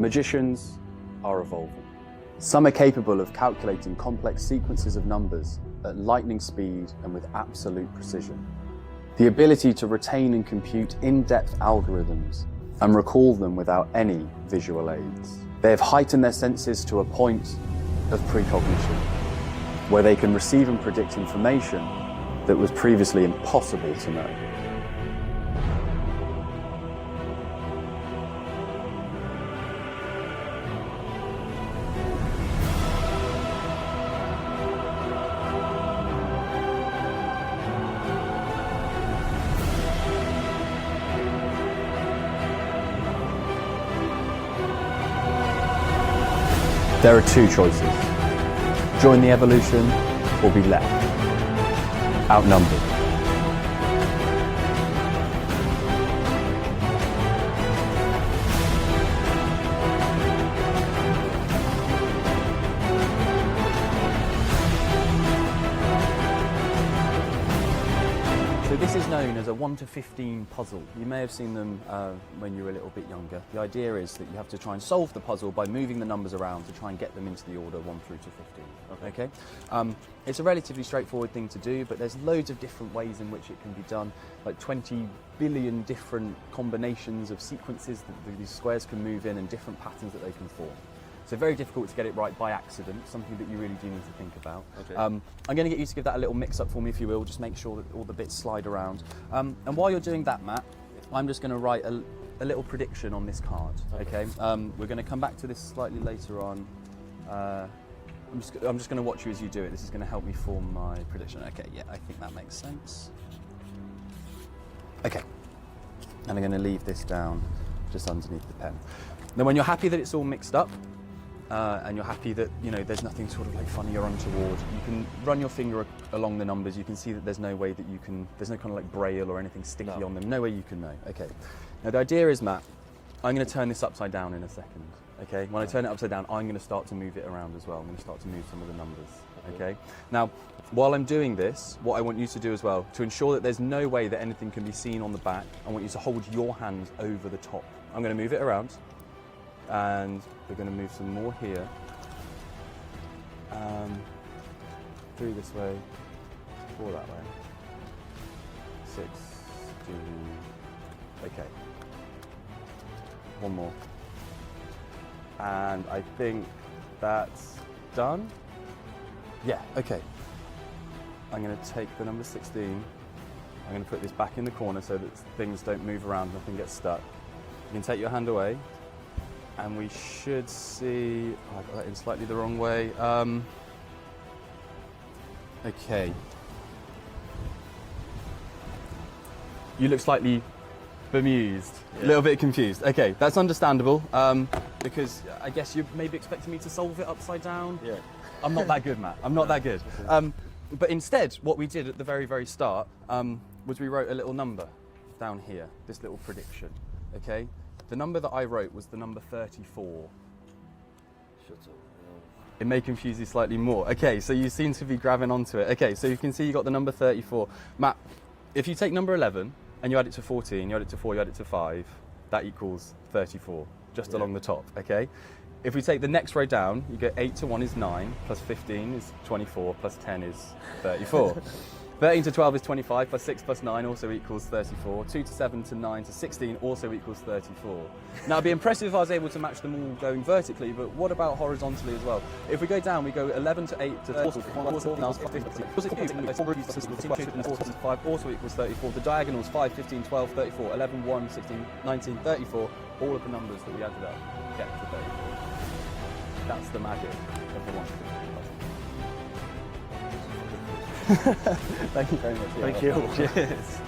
Magicians are evolving. Some are capable of calculating complex sequences of numbers at lightning speed and with absolute precision. The ability to retain and compute in-depth algorithms and recall them without any visual aids. They have heightened their senses to a point of precognition, where they can receive and predict information that was previously impossible to know. There are two choices: join the evolution or be left outnumbered. So this is known as a 1 to 15 puzzle. You may have seen them when you were a little bit younger. The idea is that you have to try and solve the puzzle by moving the numbers around to try and get them into the order 1 through to 15. Okay? It's a relatively straightforward thing to do, but there's loads of different ways in which it can be done, like 20 billion different combinations of sequences that these squares can move in and different patterns that they can form. So very difficult to get it right by accident, something that you really do need to think about. Okay. I'm going to get you to give that a little mix up for me, if you will, just make sure that all the bits slide around. And while you're doing that, Matt, I'm just going to write a little prediction on this card, okay? We're going to come back to this slightly later on. I'm just going to watch you as you do it. This is going to help me form my prediction. Okay, yeah, I think that makes sense. Okay, and I'm going to leave this down just underneath the pen. Then when you're happy that it's all mixed up, and you're happy that there's nothing sort of like funny or untoward, you can run your finger along the numbers. You can see that there's no way that there's no kind of like braille or anything sticky on them. No way you can know. Okay. Now the idea is, Matt, I'm going to turn this upside down in a second. Okay. When I turn it upside down, I'm going to start to move it around as well. I'm going to start to move some of the numbers. Okay. Now, while I'm doing this, what I want you to do as well, to ensure that there's no way that anything can be seen on the back, I want you to hold your hand over the top. I'm going to move it around. And we're going to move some more here, through this way, 4 that way, 6, 2, okay, 1 more, and I think that's done. Yeah, okay. I'm going to take the number 16, I'm going to put this back in the corner so that things don't move around, nothing gets stuck. You can take your hand away. And we should see, I got that in slightly the wrong way. Okay. You look slightly bemused, a little bit confused. Okay, that's understandable, because I guess you're maybe expecting me to solve it upside down. Yeah. I'm not that good, Matt. I'm not that good. But instead, what we did at the very, very start was we wrote a little number down here, this little prediction, okay? The number that I wrote was the number 34. Shut up. It may confuse you slightly more. Okay, so you seem to be grabbing onto it. Okay, so you can see you got the number 34. Matt, if you take number 11 and you add it to 14, you add it to 4, you add it to 5, that equals 34, just along the top, okay? If we take the next row down, you go 8 to 1 is 9, plus 15 is 24, plus 10 is 34. 13 to 12 is 25, plus 6 plus 9 also equals 34. 2 to 7 to 9 to 16 also equals 34. Now, it'd be impressive if I was able to match them all going vertically, but what about horizontally as well? If we go down, we go 11 to 8 to 5 also equals 34. The diagonals 5, 15, 12, 34, 11, 1, 16, 19, 34. All of the numbers that we added up get to 34. That's the magic of the 1 to 15 puzzle. Thank you very much. Thank you. Cheers.